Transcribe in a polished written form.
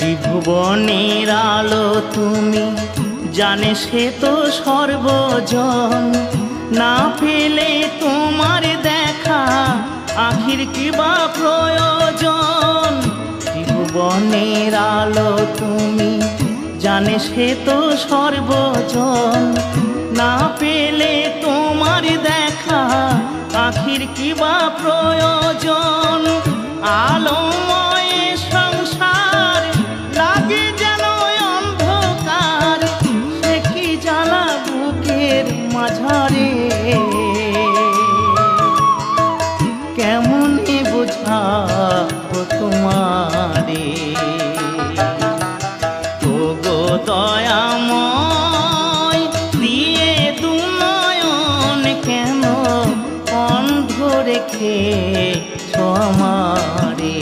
ত্রিভুবনের আলো তুমি, জানে সে তো সর্বজন। না পেলে তোমার দেখা আখির কিবা প্রয়োজন। ত্রিভুবনের আলো তুমি, জানে সে তো সর্বজন। না পেলে তোমার দেখা আখির কিবা প্রয়োজন। আলোময় সংসার লাগে যেন অন্ধকার, সে কি জ্বালা বুকের মাঝারে। কেমনে বোঝাবো তোমারে, ওগো দয়াময় দিয়ে দু নয়ন কেন অন্ধ রেখেছ আমারে।